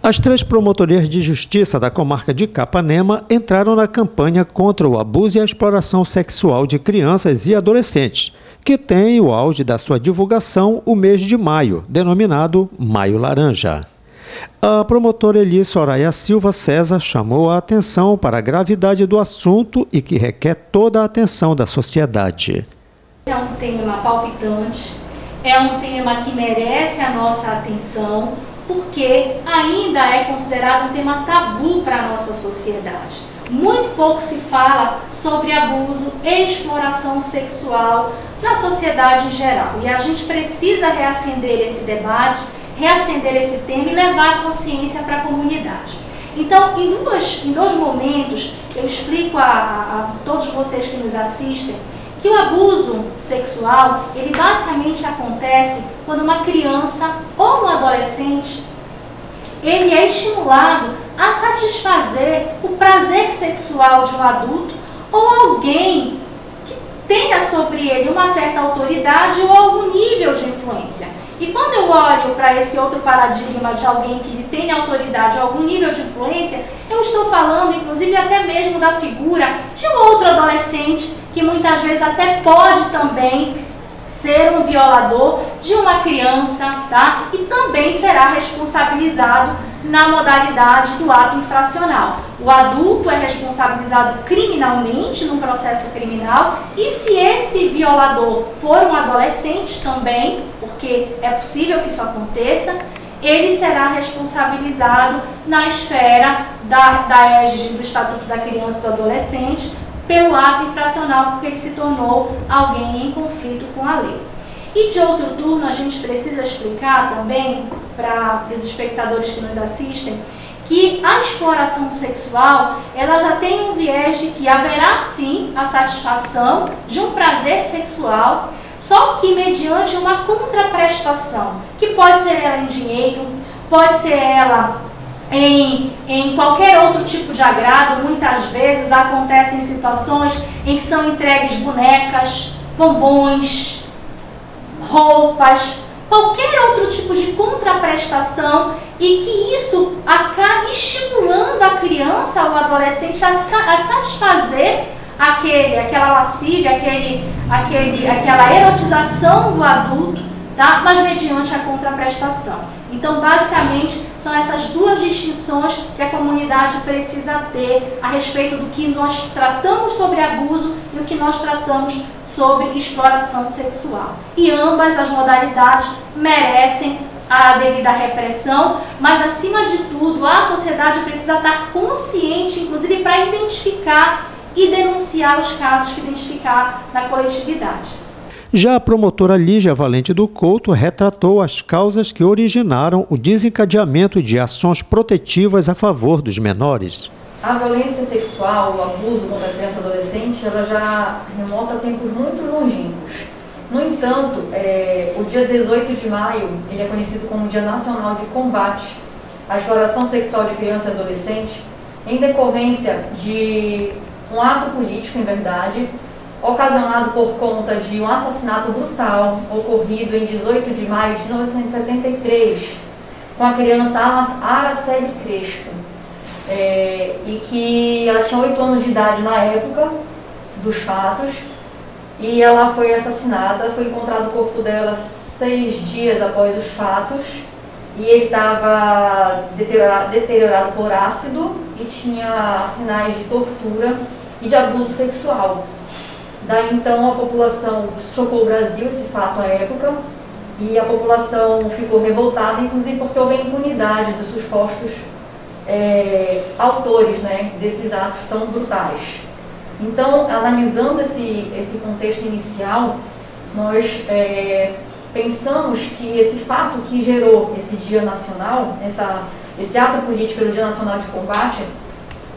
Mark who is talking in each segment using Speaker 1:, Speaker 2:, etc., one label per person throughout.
Speaker 1: As 3 promotorias de justiça da comarca de Capanema entraram na campanha contra o abuso e a exploração sexual de crianças e adolescentes, que tem o auge da sua divulgação o mês de maio, denominado Maio Laranja. A promotora Eli Soraya Silva César chamou a atenção para a gravidade do assunto e que requer toda a atenção da sociedade.
Speaker 2: É um tema palpitante, é um tema que merece a nossa atenção, porque ainda é considerado um tema tabu para a nossa sociedade. Muito pouco se fala sobre abuso e exploração sexual na sociedade em geral. E a gente precisa reacender esse debate, reacender esse tema e levar a consciência para a comunidade. Então, em dois momentos, eu explico a todos vocês que nos assistem que o abuso sexual, ele basicamente acontece quando uma criança ou um adolescente, ele é estimulado a satisfazer o prazer sexual de um adulto ou alguém que tenha sobre ele uma certa autoridade ou algum nível de influência. E quando eu olho para esse outro paradigma de alguém que tem autoridade ou algum nível de influência, eu estou falando, inclusive, até mesmo da figura de um outro adolescente que muitas vezes até pode também ser um violador de uma criança, tá? E também será responsabilizado na modalidade do ato infracional. O adulto é responsabilizado criminalmente num processo criminal e se esse violador for um adolescente também, porque é possível que isso aconteça, ele será responsabilizado na esfera da égide do Estatuto da Criança e do Adolescente pelo ato infracional, porque ele se tornou alguém em conflito com a lei. E de outro turno, a gente precisa explicar também para os espectadores que nos assistem que a exploração sexual, ela já tem um viés de que haverá sim a satisfação de um prazer sexual, só que mediante uma contraprestação, que pode ser ela em dinheiro, pode ser ela em qualquer outro tipo de agrado. Muitas vezes acontecem situações em que são entregues bonecas, bombons, roupas, qualquer outro tipo de contraprestação e que isso acaba estimulando a criança ou adolescente a satisfazer aquela lascívia, aquela erotização do adulto, tá? Mas mediante a contraprestação. Então, basicamente, são essas duas distinções que a comunidade precisa ter a respeito do que nós tratamos sobre abuso e o que nós tratamos sobre exploração sexual. E ambas as modalidades merecem a devida repressão, mas, acima de tudo, a sociedade precisa estar consciente, inclusive, para identificar e denunciar os casos que identificar na coletividade.
Speaker 1: Já a promotora Lígia Valente do Couto retratou as causas que originaram o desencadeamento de ações protetivas a favor dos menores.
Speaker 3: A violência sexual, o abuso contra a criança e adolescente, ela já remonta a tempos muito longínquos. No entanto, o dia 18 de maio, ele é conhecido como Dia Nacional de Combate à Exploração Sexual de Criança e Adolescente, em decorrência de um ato político, em verdade, ocasionado por conta de um assassinato brutal ocorrido em 18 de maio de 1973 com a criança Araceli Crespo, e que ela tinha 8 anos de idade na época dos fatos, e ela foi assassinada. Foi encontrado o corpo dela 6 dias após os fatos e ele estava deteriorado por ácido e tinha sinais de tortura e de abuso sexual. Daí então a população chocou o Brasil, esse fato à época, e a população ficou revoltada, inclusive porque houve a impunidade dos supostos autores, né, desses atos tão brutais. Então, analisando esse contexto inicial, nós pensamos que esse fato que gerou esse Dia Nacional, esse ato político pelo Dia Nacional de Combate,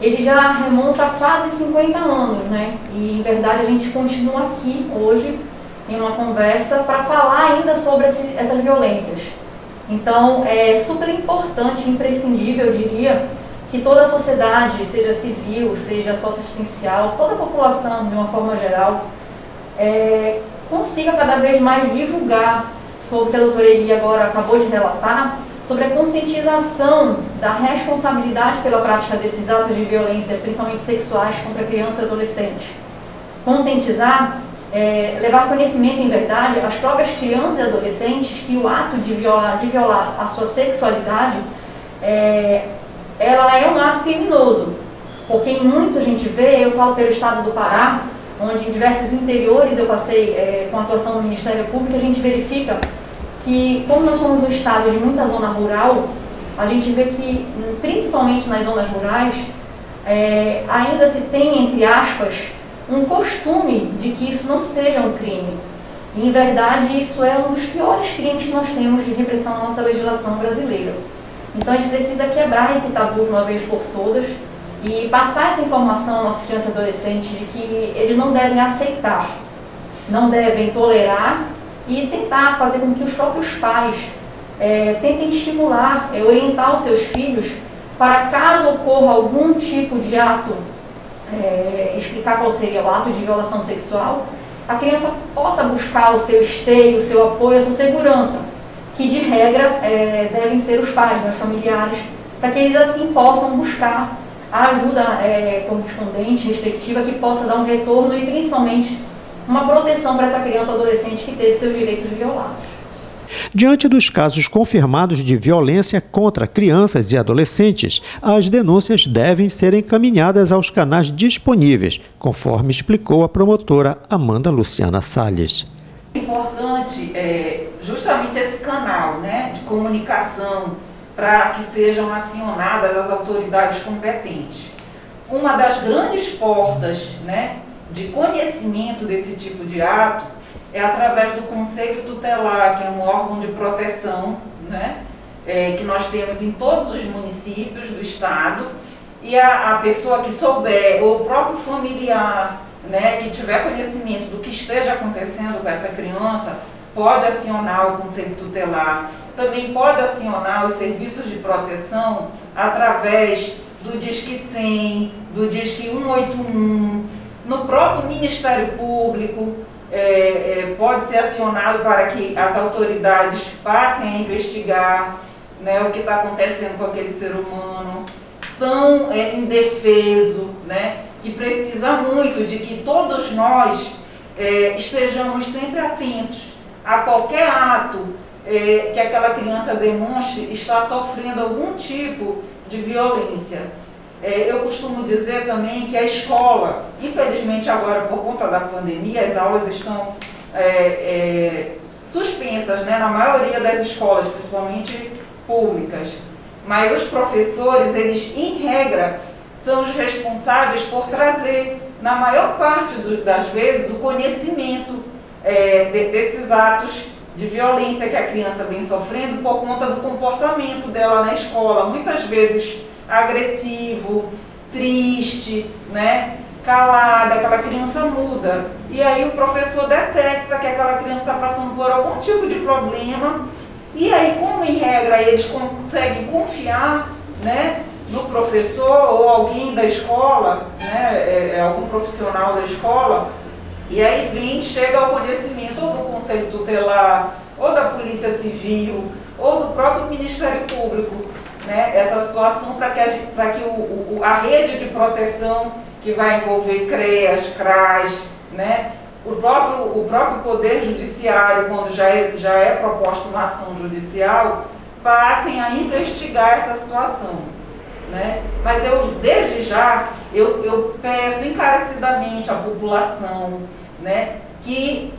Speaker 3: ele já remonta a quase 50 anos, né? E, em verdade, a gente continua aqui hoje em uma conversa para falar ainda sobre essas violências. Então, é super importante, imprescindível, eu diria, que toda a sociedade, seja civil, seja socioassistencial, toda a população, de uma forma geral, consiga cada vez mais divulgar sobre o que a doutora Eli agora acabou de relatar, sobre a conscientização da responsabilidade pela prática desses atos de violência, principalmente sexuais, contra criança e adolescente. Conscientizar, levar conhecimento, em verdade, às próprias crianças e adolescentes que o ato de violar a sua sexualidade, ela é um ato criminoso. Porque em muito a gente vê, eu falo pelo estado do Pará, onde em diversos interiores eu passei com a atuação do Ministério Público, a gente verifica que, como nós somos um estado de muita zona rural, a gente vê que, principalmente nas zonas rurais, ainda se tem, entre aspas, um costume de que isso não seja um crime. E, em verdade, isso é um dos piores crimes que nós temos de repressão na nossa legislação brasileira. Então, a gente precisa quebrar esse tabu de uma vez por todas e passar essa informação aos nossos crianças e adolescentes de que eles não devem aceitar, não devem tolerar e tentar fazer com que os próprios pais tentem estimular, orientar os seus filhos para, caso ocorra algum tipo de ato, explicar qual seria o ato de violação sexual, a criança possa buscar o seu esteio, o seu apoio, a sua segurança, que de regra devem ser os pais, os familiares, para que eles assim possam buscar a ajuda correspondente, respectiva, que possa dar um retorno e principalmente uma proteção para essa criança ou adolescente que teve seus direitos violados.
Speaker 1: Diante dos casos confirmados de violência contra crianças e adolescentes, as denúncias devem ser encaminhadas aos canais disponíveis, conforme explicou a promotora Amanda Luciana Salles.
Speaker 4: É importante justamente esse canal, né, de comunicação para que sejam acionadas as autoridades competentes. Uma das grandes portas, né, de conhecimento desse tipo de ato é através do Conselho Tutelar, que é um órgão de proteção, né, que nós temos em todos os municípios do estado, e a pessoa que souber, ou o próprio familiar, né, que tiver conhecimento do que esteja acontecendo com essa criança, pode acionar o Conselho Tutelar. Também pode acionar os serviços de proteção através do Disque 100, do Disque 181, no próprio Ministério Público, pode ser acionado para que as autoridades passem a investigar, né, o que está acontecendo com aquele ser humano tão indefeso, né, que precisa muito de que todos nós estejamos sempre atentos a qualquer ato que aquela criança demonstre estar sofrendo algum tipo de violência. Eu costumo dizer também que a escola, infelizmente agora por conta da pandemia, as aulas estão suspensas, né, na maioria das escolas, principalmente públicas. Mas os professores, eles em regra, são os responsáveis por trazer, na maior parte das vezes, o conhecimento desses atos de violência que a criança vem sofrendo por conta do comportamento dela na escola, muitas vezes agressivo, triste, né, calada, aquela criança muda. E aí o professor detecta que aquela criança está passando por algum tipo de problema, e aí, como em regra eles conseguem confiar, né, no professor ou alguém da escola, né, algum profissional da escola, e aí chega ao conhecimento ou do Conselho Tutelar, ou da Polícia Civil, ou do próprio Ministério Público, né, essa situação para que a rede de proteção, que vai envolver CREAS, CRAS, né, o próprio Poder Judiciário, quando já é proposta uma ação judicial, passem a investigar essa situação, né? Mas desde já, eu peço encarecidamente à população, né, que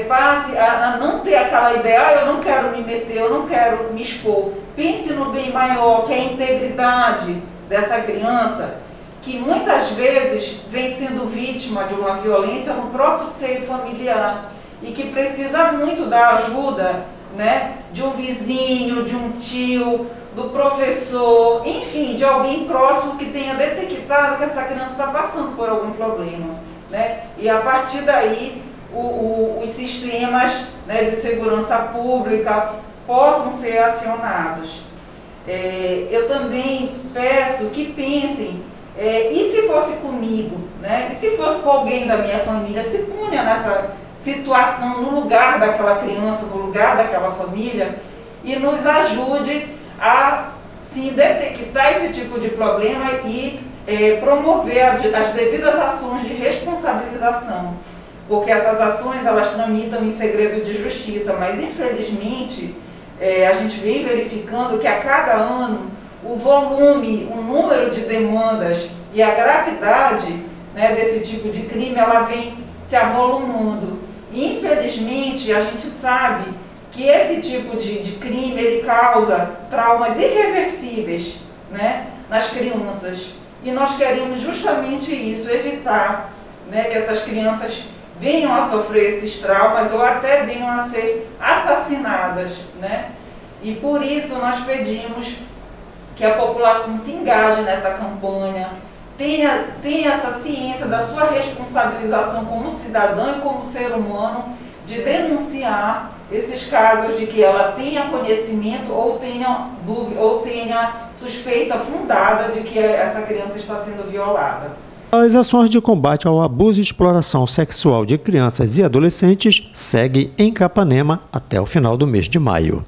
Speaker 4: passe a não ter aquela ideia, eu não quero me meter, eu não quero me expor. Pense no bem maior, que é a integridade dessa criança, que muitas vezes vem sendo vítima de uma violência no próprio seio familiar e que precisa muito da ajuda, né, de um vizinho, de um tio, do professor, enfim, de alguém próximo que tenha detectado que essa criança está passando por algum problema, né? E a partir daí os sistemas, né, de segurança pública possam ser acionados. Eu também peço que pensem, e se fosse comigo, né? E se fosse com alguém da minha família, se punha nessa situação, no lugar daquela criança, no lugar daquela família, e nos ajude a sim detectar esse tipo de problema e promover as devidas ações de responsabilização, porque essas ações elas tramitam em segredo de justiça, mas infelizmente a gente vem verificando que a cada ano o volume, o número de demandas e a gravidade, né, desse tipo de crime, ela vem se avolumando. E, infelizmente, a gente sabe que esse tipo de crime ele causa traumas irreversíveis, né, nas crianças. E nós queremos justamente isso, evitar, né, que essas crianças venham a sofrer esses traumas ou até venham a ser assassinadas, né? E por isso nós pedimos que a população se engaje nessa campanha, tenha essa ciência da sua responsabilização como cidadão e como ser humano, de denunciar esses casos de que ela tenha conhecimento ou tenha dúvida, ou tenha suspeita fundada de que essa criança está sendo violada.
Speaker 1: As ações de combate ao abuso e exploração sexual de crianças e adolescentes seguem em Capanema até o final do mês de maio.